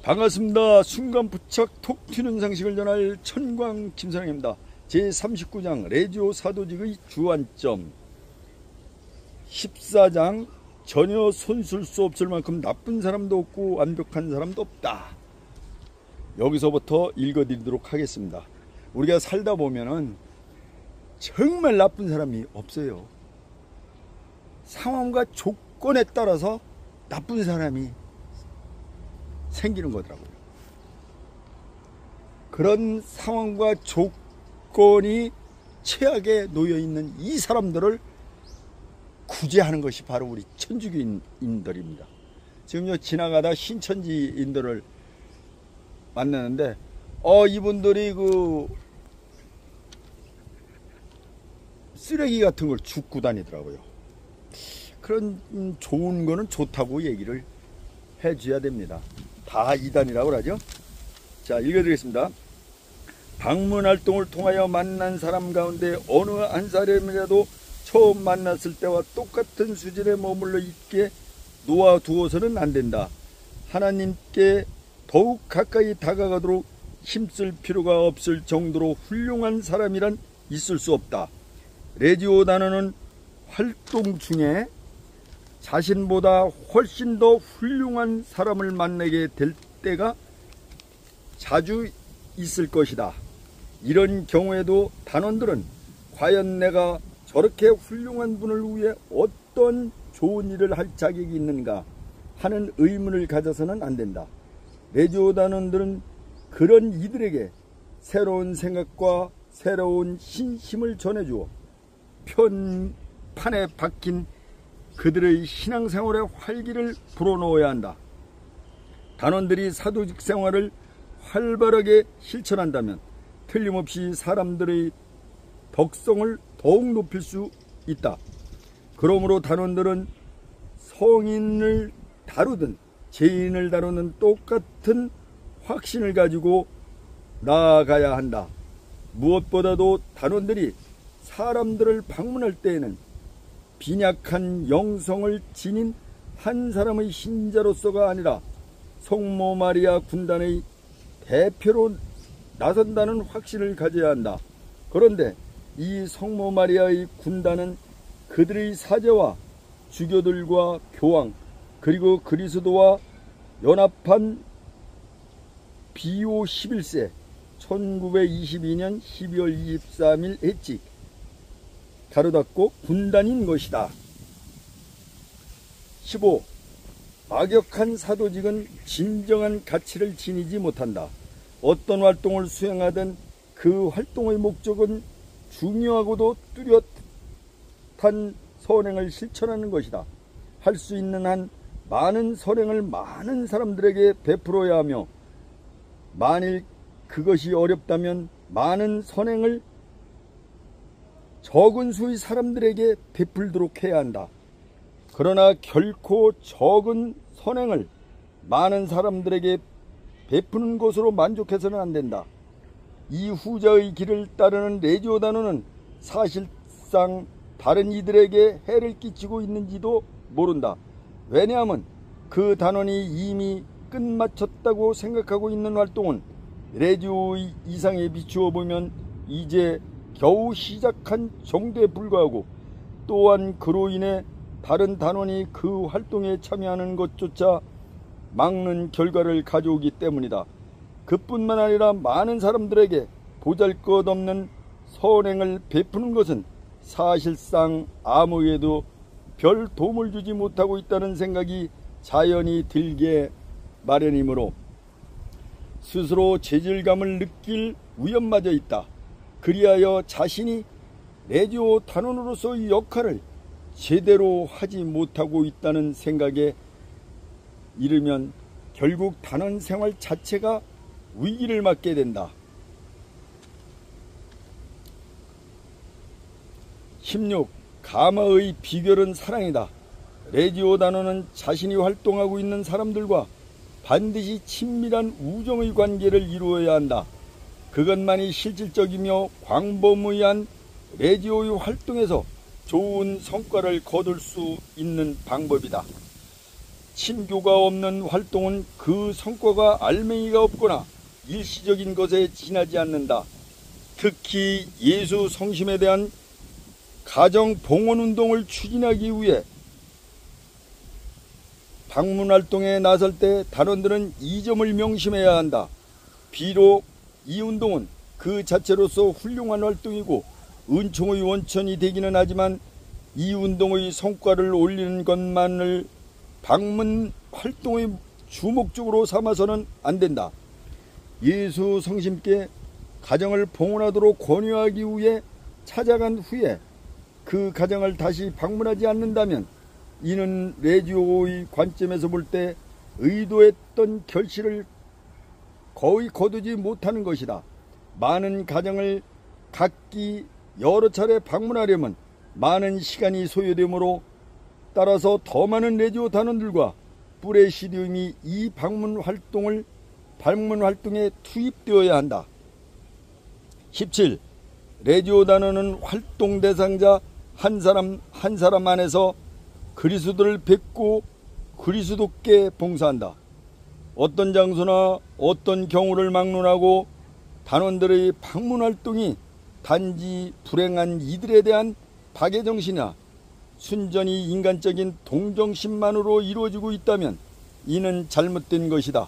반갑습니다. 순간 부착 톡 튀는 상식을 전할 천광 김선영입니다. 제39장 라디오 사도직의 주안점 14장 전혀 손쓸 수 없을 만큼 나쁜 사람도 없고 완벽한 사람도 없다. 여기서부터 읽어드리도록 하겠습니다. 우리가 살다 보면은 정말 나쁜 사람이 없어요. 상황과 조건에 따라서 나쁜 사람이 생기는 거더라고요. 그런 상황과 조건이 최악에 놓여있는 이 사람들을 구제하는 것이 바로 우리 천주교인들입니다. 지금 지나가다 신천지인들을 만나는데 이분들이 그 쓰레기 같은 걸 줍고 다니더라고요. 그런 좋은 거는 좋다고 얘기를 해줘야 됩니다. 다 이단이라고 하죠. 자, 읽어드리겠습니다. 방문활동을 통하여 만난 사람 가운데 어느 한 사람이라도 처음 만났을 때와 똑같은 수준에 머물러 있게 놓아두어서는 안 된다. 하나님께 더욱 가까이 다가가도록 힘쓸 필요가 없을 정도로 훌륭한 사람이란 있을 수 없다. 라디오 단어는 활동 중에 자신보다 훨씬 더 훌륭한 사람을 만나게 될 때가 자주 있을 것이다. 이런 경우에도 단원들은 과연 내가 저렇게 훌륭한 분을 위해 어떤 좋은 일을 할 자격이 있는가 하는 의문을 가져서는 안 된다. 라디오 단원들은 그런 이들에게 새로운 생각과 새로운 신심을 전해주어 판에 박힌 그들의 신앙생활의 활기를 불어넣어야 한다. 단원들이 사도직 생활을 활발하게 실천한다면 틀림없이 사람들의 덕성을 더욱 높일 수 있다. 그러므로 단원들은 성인을 다루든 죄인을 다루는 똑같은 확신을 가지고 나아가야 한다. 무엇보다도 단원들이 사람들을 방문할 때에는 빈약한 영성을 지닌 한 사람의 신자로서가 아니라 성모 마리아 군단의 대표로 나선다는 확신을 가져야 한다. 그런데 이 성모 마리아의 군단은 그들의 사제와 주교들과 교황 그리고 그리스도와 연합한 비오 11세 1922년 12월 23일 했지 다르답고 군단인 것이다. 15. 막역한 사도직은 진정한 가치를 지니지 못한다. 어떤 활동을 수행하든 그 활동의 목적은 중요하고도 뚜렷한 선행을 실천하는 것이다. 할 수 있는 한 많은 선행을 많은 사람들에게 베풀어야 하며 만일 그것이 어렵다면 많은 선행을 적은 수의 사람들에게 베풀도록 해야 한다. 그러나 결코 적은 선행을 많은 사람들에게 베푸는 것으로 만족해서는 안 된다. 이 후자의 길을 따르는 라디오 단원은 사실상 다른 이들에게 해를 끼치고 있는지도 모른다. 왜냐하면 그 단원이 이미 끝마쳤다고 생각하고 있는 활동은 라디오의 이상에 비추어 보면 이제 겨우 시작한 정도에 불과하고 또한 그로 인해 다른 단원이 그 활동에 참여하는 것조차 막는 결과를 가져오기 때문이다. 그뿐만 아니라 많은 사람들에게 보잘것없는 선행을 베푸는 것은 사실상 아무에도 별 도움을 주지 못하고 있다는 생각이 자연히 들게 마련이므로 스스로 죄질감을 느낄 위험마저 있다. 그리하여 자신이 라디오 단원으로서의 역할을 제대로 하지 못하고 있다는 생각에 이르면 결국 단원 생활 자체가 위기를 맞게 된다. 16. 가마의 비결은 사랑이다. 라디오 단원은 자신이 활동하고 있는 사람들과 반드시 친밀한 우정의 관계를 이루어야 한다. 그것만이 실질적이며 광범위한 라디오의 활동에서 좋은 성과를 거둘 수 있는 방법이다. 친교가 없는 활동은 그 성과가 알맹이가 없거나 일시적인 것에 지나지 않는다. 특히 예수 성심에 대한 가정 봉헌 운동을 추진하기 위해 방문 활동에 나설 때 단원들은 이 점을 명심해야 한다. 비록 이 운동은 그 자체로서 훌륭한 활동이고 은총의 원천이 되기는 하지만 이 운동의 성과를 올리는 것만을 방문 활동의 주목적으로 삼아서는 안 된다. 예수 성심께 가정을 봉헌하도록 권유하기 위해 찾아간 후에 그 가정을 다시 방문하지 않는다면 이는 라디오의 관점에서 볼 때 의도했던 결실을 거의 거두지 못하는 것이다. 많은 가정을 각기 여러 차례 방문하려면 많은 시간이 소요되므로 따라서 더 많은 라디오 단원들과 프레시디움이 이 방문 활동에 투입되어야 한다. 17. 라디오 단원은 활동 대상자 한 사람 안에서 그리스도를 뵙고 그리스도께 봉사한다. 어떤 장소나 어떤 경우를 막론하고 단원들의 방문 활동이 단지 불행한 이들에 대한 박애정신이나 순전히 인간적인 동정심만으로 이루어지고 있다면 이는 잘못된 것이다.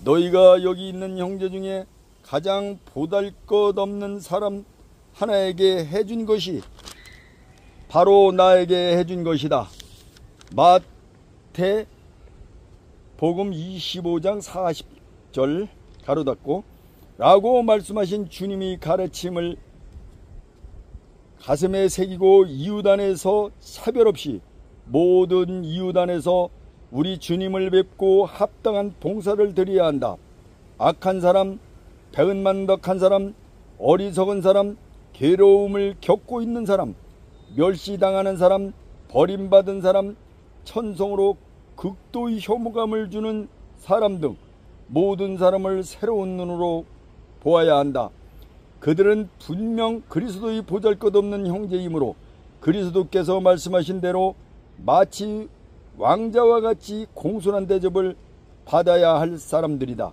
너희가 여기 있는 형제 중에 가장 보잘것없는 사람 하나에게 해준 것이 바로 나에게 해준 것이다. 마태 복음 25장 40절 가로 닫고 라고 말씀하신 주님의 가르침을 가슴에 새기고 이웃 안에서 차별 없이 모든 이웃 안에서 우리 주님을 뵙고 합당한 봉사를 드려야 한다. 악한 사람, 배은만덕한 사람, 어리석은 사람, 괴로움을 겪고 있는 사람, 멸시당하는 사람, 버림받은 사람, 천성으로 극도의 혐오감을 주는 사람 등 모든 사람을 새로운 눈으로 보아야 한다. 그들은 분명 그리스도의 보잘것없는 형제이므로 그리스도께서 말씀하신 대로 마치 왕자와 같이 공손한 대접을 받아야 할 사람들이다.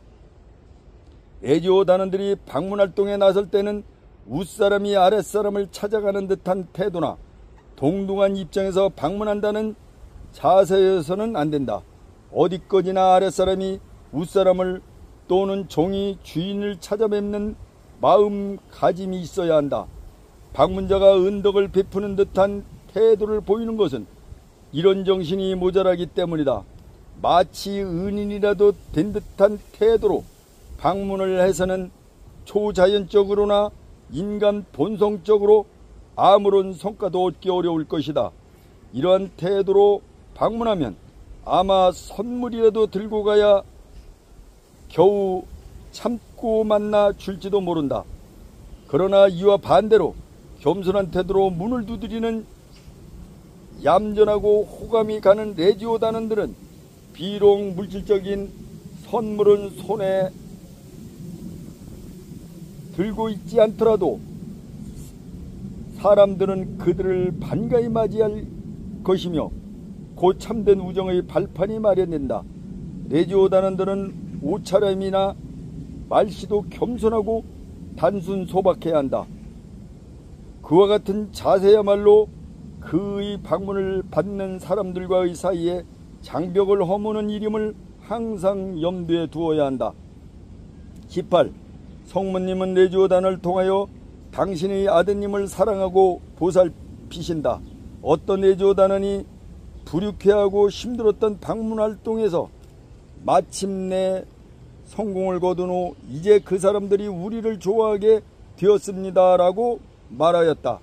라디오 단원들이 방문활동에 나설 때는 윗사람이 아랫사람을 찾아가는 듯한 태도나 동등한 입장에서 방문한다는 자세에서는 안 된다. 어디까지나 아랫사람이 윗사람을 또는 종이 주인을 찾아뵙는 마음가짐이 있어야 한다. 방문자가 은덕을 베푸는 듯한 태도를 보이는 것은 이런 정신이 모자라기 때문이다. 마치 은인이라도 된 듯한 태도로 방문을 해서는 초자연적으로나 인간 본성적으로 아무런 성과도 얻기 어려울 것이다. 이러한 태도로 방문하면 아마 선물이라도 들고 가야 겨우 참고 만나 줄지도 모른다. 그러나 이와 반대로 겸손한 태도로 문을 두드리는 얌전하고 호감이 가는 라디오 단원들은 비록 물질적인 선물은 손에 들고 있지 않더라도 사람들은 그들을 반가이 맞이할 것이며 곧 참된 우정의 발판이 마련된다. 라디오 단원들은 옷차림이나 말씨도 겸손하고 단순 소박해야 한다. 그와 같은 자세야말로 그의 방문을 받는 사람들과의 사이에 장벽을 허무는 일임을 항상 염두에 두어야 한다. 18. 성모님은 라디오 단을 통하여 당신의 아드님을 사랑하고 보살피신다. 어떤 라디오 단원이 불유쾌하고 힘들었던 방문 활동에서 마침내 성공을 거둔 후 이제 그 사람들이 우리를 좋아하게 되었습니다 라고 말하였다.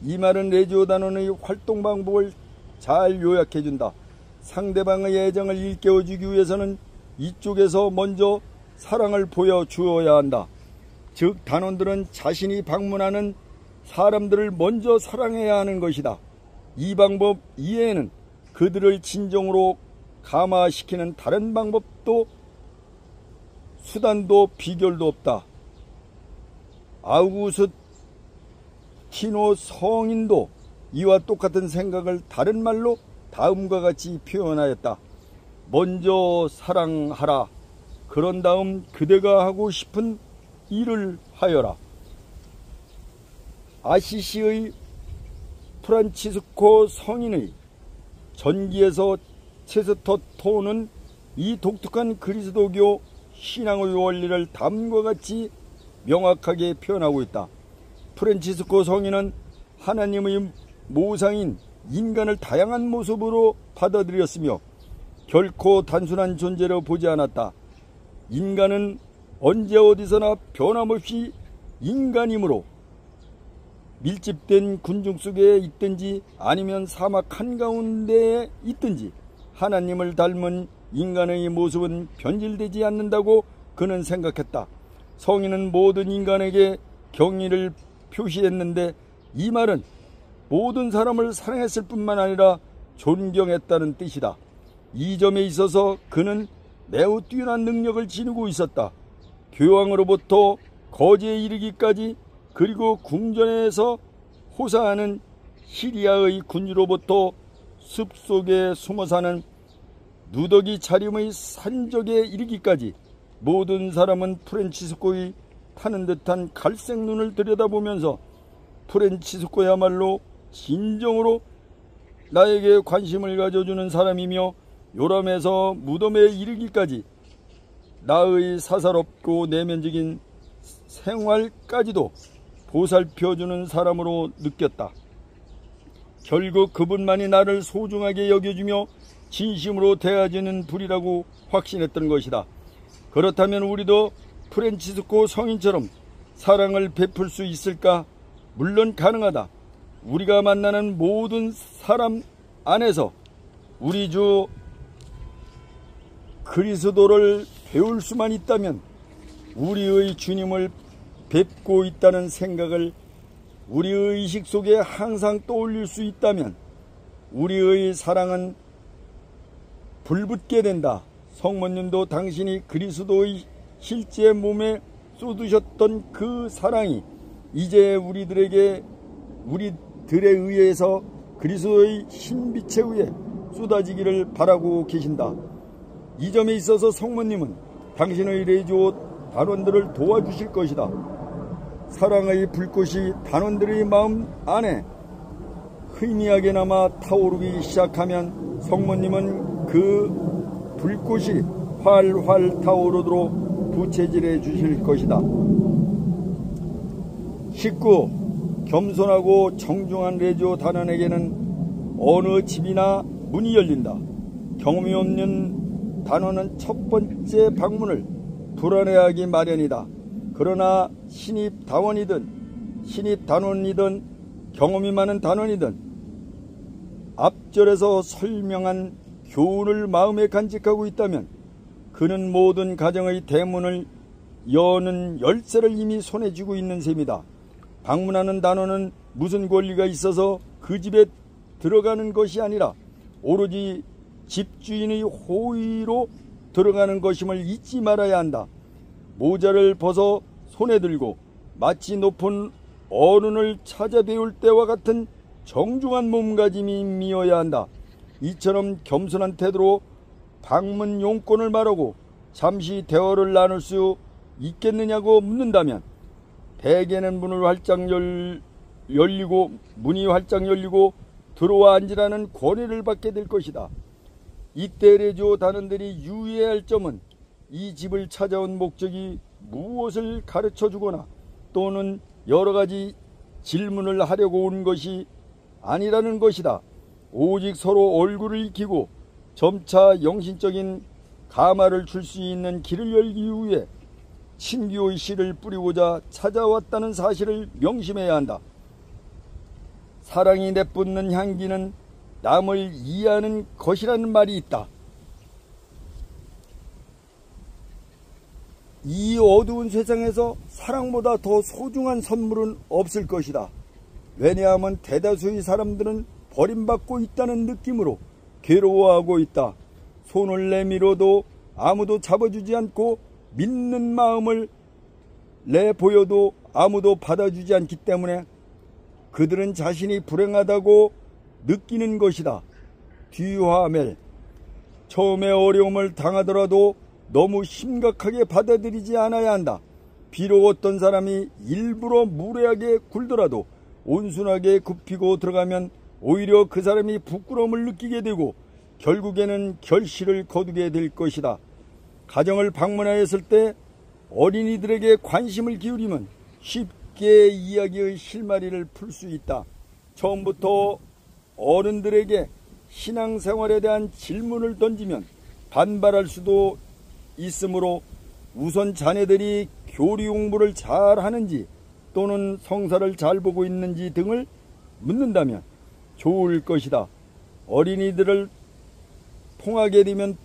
이 말은 라디오 단원의 활동 방법을 잘 요약해준다. 상대방의 애정을 일깨워주기 위해서는 이쪽에서 먼저 사랑을 보여주어야 한다. 즉 단원들은 자신이 방문하는 사람들을 먼저 사랑해야 하는 것이다. 이 방법 이외에는 그들을 진정으로 감화시키는 다른 방법도 수단도 비결도 없다. 아우구스티노 성인도 이와 똑같은 생각을 다른 말로 다음과 같이 표현하였다. 먼저 사랑하라. 그런 다음 그대가 하고 싶은 일을 하여라. 아시시의 프란치스코 성인의 전기에서 체스터톤은 이 독특한 그리스도교 신앙의 원리를 다음과 같이 명확하게 표현하고 있다. 프란치스코 성인은 하나님의 모상인 인간을 다양한 모습으로 받아들였으며 결코 단순한 존재로 보지 않았다. 인간은 언제 어디서나 변함없이 인간이므로 밀집된 군중 속에 있든지 아니면 사막 한가운데에 있든지 하나님을 닮은 인간의 모습은 변질되지 않는다고 그는 생각했다. 성인은 모든 인간에게 경의를 표시했는데 이 말은 모든 사람을 사랑했을 뿐만 아니라 존경했다는 뜻이다. 이 점에 있어서 그는 매우 뛰어난 능력을 지니고 있었다. 교황으로부터 거지에 이르기까지, 그리고 궁전에서 호사하는 시리아의 군주로부터 숲속에 숨어 사는 누더기 차림의 산적에 이르기까지 모든 사람은 프란치스코의 타는 듯한 갈색 눈을 들여다보면서 프란치스코야말로 진정으로 나에게 관심을 가져주는 사람이며 요람에서 무덤에 이르기까지 나의 사사롭고 내면적인 생활까지도 보살펴주는 사람으로 느꼈다. 결국 그분만이 나를 소중하게 여겨주며 진심으로 대하지는 분이라고 확신했던 것이다. 그렇다면 우리도 프란치스코 성인처럼 사랑을 베풀 수 있을까? 물론 가능하다. 우리가 만나는 모든 사람 안에서 우리 주 그리스도를 배울 수만 있다면, 우리의 주님을 뵙고 있다는 생각을 우리의 의식 속에 항상 떠올릴 수 있다면 우리의 사랑은 불붙게 된다. 성모님도 당신이 그리스도의 실제 몸에 쏟으셨던 그 사랑이 이제 우리들에 의해서 그리스도의 신빛에 의해 쏟아지기를 바라고 계신다. 이 점에 있어서 성모님은 당신의 레지오 단원들을 도와주실 것이다. 사랑의 불꽃이 단원들의 마음 안에 희미하게나마 타오르기 시작하면 성모님은 그 불꽃이 활활 타오르도록 부채질해 주실 것이다. 19. 겸손하고 정중한 레지오 단원에게는 어느 집이나 문이 열린다. 경험이 없는 단원은 첫 번째 방문을 불안해하기 마련이다. 그러나 신입 단원이든 경험이 많은 단원이든 앞절에서 설명한 교훈을 마음에 간직하고 있다면 그는 모든 가정의 대문을 여는 열쇠를 이미 손에 쥐고 있는 셈이다. 방문하는 단원은 무슨 권리가 있어서 그 집에 들어가는 것이 아니라 오로지 집주인의 호의로 들어가는 것임을 잊지 말아야 한다. 모자를 벗어 손에 들고 마치 높은 어른을 찾아 배울 때와 같은 정중한 몸가짐이어야 한다. 이처럼 겸손한 태도로 방문 용건을 말하고 잠시 대화를 나눌 수 있겠느냐고 묻는다면 대개는 문이 활짝 열리고 들어와 앉으라는 권위를 받게 될 것이다. 이때 레지오 단원들이 유의해야 할 점은 이 집을 찾아온 목적이 무엇을 가르쳐 주거나 또는 여러 가지 질문을 하려고 온 것이 아니라는 것이다. 오직 서로 얼굴을 익히고 점차 영신적인 가마를 줄 수 있는 길을 열기 위해 친교의 씨를 뿌리고자 찾아왔다는 사실을 명심해야 한다. 사랑이 내뿜는 향기는 남을 이해하는 것이라는 말이 있다. 이 어두운 세상에서 사랑보다 더 소중한 선물은 없을 것이다. 왜냐하면 대다수의 사람들은 버림받고 있다는 느낌으로 괴로워하고 있다. 손을 내밀어도 아무도 잡아주지 않고 믿는 마음을 내보여도 아무도 받아주지 않기 때문에 그들은 자신이 불행하다고 느끼는 것이다. 뒤화멜. 처음에 어려움을 당하더라도 너무 심각하게 받아들이지 않아야 한다. 비록 어떤 사람이 일부러 무례하게 굴더라도 온순하게 굽히고 들어가면 오히려 그 사람이 부끄러움을 느끼게 되고 결국에는 결실을 거두게 될 것이다. 가정을 방문하였을 때 어린이들에게 관심을 기울이면 쉽게 이야기의 실마리를 풀 수 있다. 처음부터 어른들에게 신앙생활에 대한 질문을 던지면 반발할 수도 있으므로 우선 자네들이 교리 공부를 잘 하는지 또는 성사를 잘 보고 있는지 등을 묻는다면 좋을 것이다. 어린이들을 통하게 되면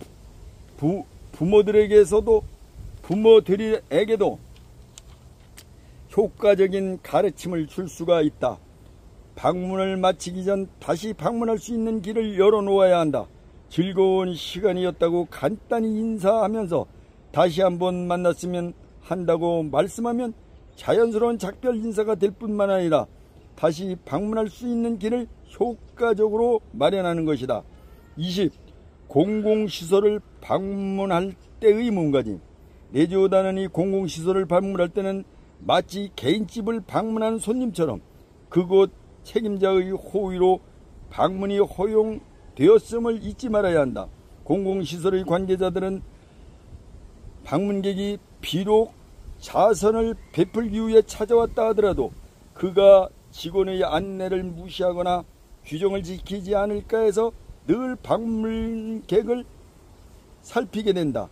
부모들에게도 효과적인 가르침을 줄 수가 있다. 방문을 마치기 전 다시 방문할 수 있는 길을 열어놓아야 한다. 즐거운 시간이었다고 간단히 인사하면서 다시 한번 만났으면 한다고 말씀하면 자연스러운 작별 인사가 될 뿐만 아니라 다시 방문할 수 있는 길을 효과적으로 마련하는 것이다. 20. 공공시설을 방문할 때의 몸가짐. 레지오다는이 공공시설을 방문할 때는 마치 개인집을 방문하는 손님처럼 그곳 책임자의 호의로 방문이 허용되었음을 잊지 말아야 한다. 공공시설의 관계자들은 방문객이 비록 자선을 베풀기 위해 찾아왔다 하더라도 그가 직원의 안내를 무시하거나 규정을 지키지 않을까 해서 늘 방문객을 살피게 된다.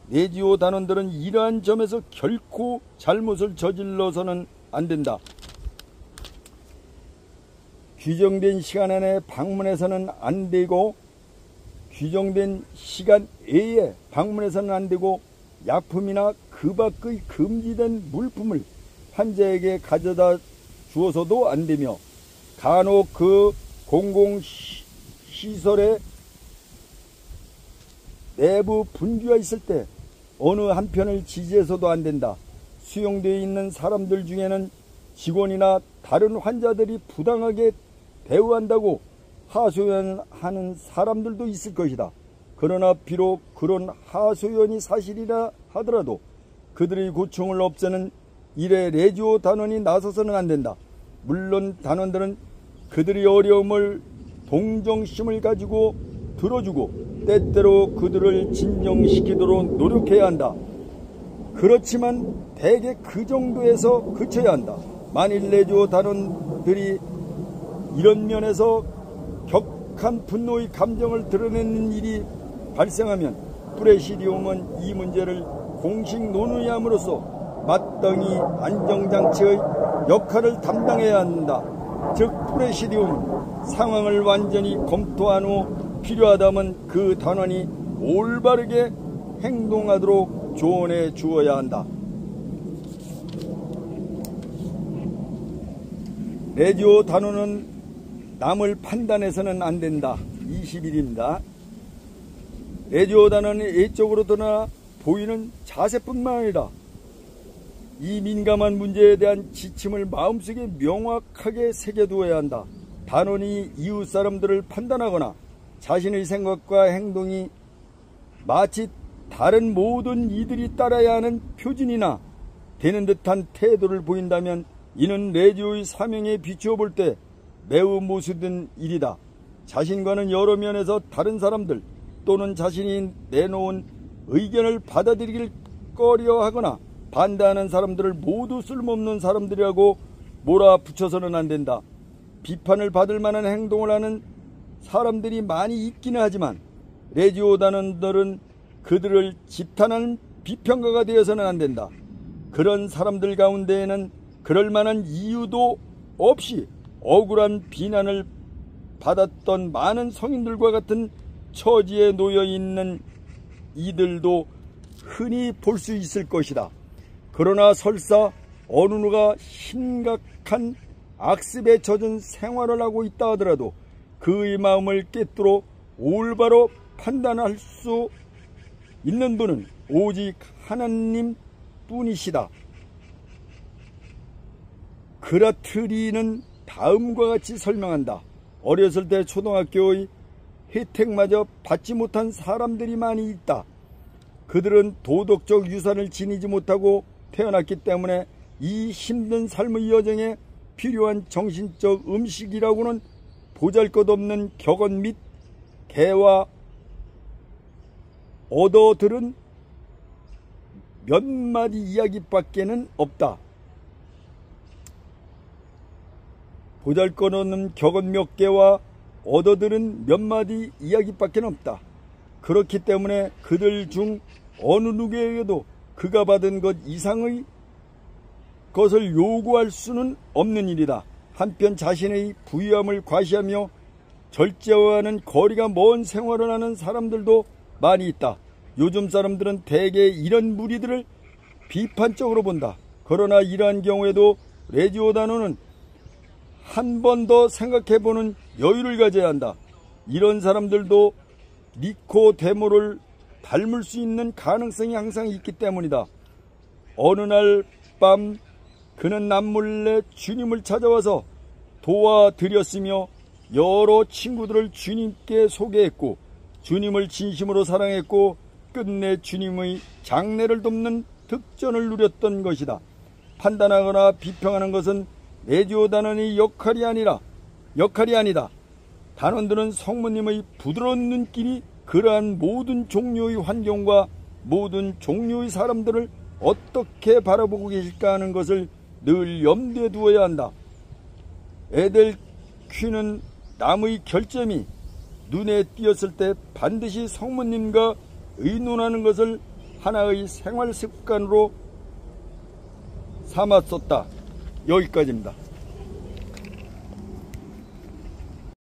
레지오 단원들은 이러한 점에서 결코 잘못을 저질러서는 안 된다. 규정된 시간 안에 방문해서는 안 되고 규정된 시간 외에 방문해서는 안 되고 약품이나 그 밖의 금지된 물품을 환자에게 가져다 주어서도 안 되며 간혹 그 공공시설에 내부 분규가 있을 때 어느 한편을 지지해서도 안 된다. 수용되어 있는 사람들 중에는 직원이나 다른 환자들이 부당하게 대우한다고 하소연하는 사람들도 있을 것이다. 그러나 비록 그런 하소연이 사실이라 하더라도 그들의 고충을 없애는 일에 레지오 단원이 나서서는 안 된다. 물론 단원들은 그들의 어려움을 동정심을 가지고 들어주고 때때로 그들을 진정시키도록 노력해야 한다. 그렇지만 대개 그 정도에서 그쳐야 한다. 만일 레지오 단원들이 이런 면에서 격한 분노의 감정을 드러내는 일이 발생하면 프레시디움은 이 문제를 공식 논의함으로써 마땅히 안정장치의 역할을 담당해야 한다. 즉 프레시디움은 상황을 완전히 검토한 후 필요하다면 그 단원이 올바르게 행동하도록 조언해 주어야 한다. 레지오 단원은 남을 판단해서는 안 된다. 20일입니다. 레지오 단원은 외적으로 드러나 보이는 자세뿐만 아니라 이 민감한 문제에 대한 지침을 마음속에 명확하게 새겨두어야 한다. 단원이 이웃 사람들을 판단하거나 자신의 생각과 행동이 마치 다른 모든 이들이 따라야 하는 표준이나 되는 듯한 태도를 보인다면 이는 레지오의 사명에 비추어 볼 때 매우 모순된 일이다. 자신과는 여러 면에서 다른 사람들 또는 자신이 내놓은 의견을 받아들이길 꺼려하거나 반대하는 사람들을 모두 쓸모없는 사람들이라고 몰아붙여서는 안 된다. 비판을 받을 만한 행동을 하는 사람들이 많이 있기는 하지만 레지오 단원들은 그들을 집탄하는 비평가가 되어서는 안 된다. 그런 사람들 가운데에는 그럴 만한 이유도 없이 억울한 비난을 받았던 많은 성인들과 같은 처지에 놓여 있는 이들도 흔히 볼 수 있을 것이다. 그러나 설사 어느 누가 심각한 악습에 젖은 생활을 하고 있다 하더라도 그의 마음을 꿰뚫어 올바로 판단할 수 있는 분은 오직 하나님 뿐이시다. 그라트리는 다음과 같이 설명한다. 어렸을 때 초등학교의 혜택마저 받지 못한 사람들이 많이 있다. 그들은 도덕적 유산을 지니지 못하고 태어났기 때문에 이 힘든 삶의 여정에 필요한 정신적 음식이라고는 보잘것없는 격언 및 개와 얻어들은 몇 마디 이야기밖에는 없다. 보잘것없는 격언 몇 개와 얻어들은 몇 마디 이야기밖에 없다. 그렇기 때문에 그들 중 어느 누구에게도 그가 받은 것 이상의 것을 요구할 수는 없는 일이다. 한편 자신의 부유함을 과시하며 절제와는 거리가 먼 생활을 하는 사람들도 많이 있다. 요즘 사람들은 대개 이런 무리들을 비판적으로 본다. 그러나 이러한 경우에도 레지오다노는 한 번 더 생각해보는 여유를 가져야 한다. 이런 사람들도 니코데모를 닮을 수 있는 가능성이 항상 있기 때문이다. 어느 날 밤 그는 남몰래 주님을 찾아와서 도와드렸으며 여러 친구들을 주님께 소개했고 주님을 진심으로 사랑했고 끝내 주님의 장례를 돕는 득전을 누렸던 것이다. 판단하거나 비평하는 것은 레지오다노의 역할이 아니다. 단원들은 성모님의 부드러운 눈길이 그러한 모든 종류의 환경과 모든 종류의 사람들을 어떻게 바라보고 계실까 하는 것을 늘 염두에 두어야 한다. 에델퀴는 남의 결점이 눈에 띄었을 때 반드시 성모님과 의논하는 것을 하나의 생활 습관으로 삼았었다. 여기까지입니다.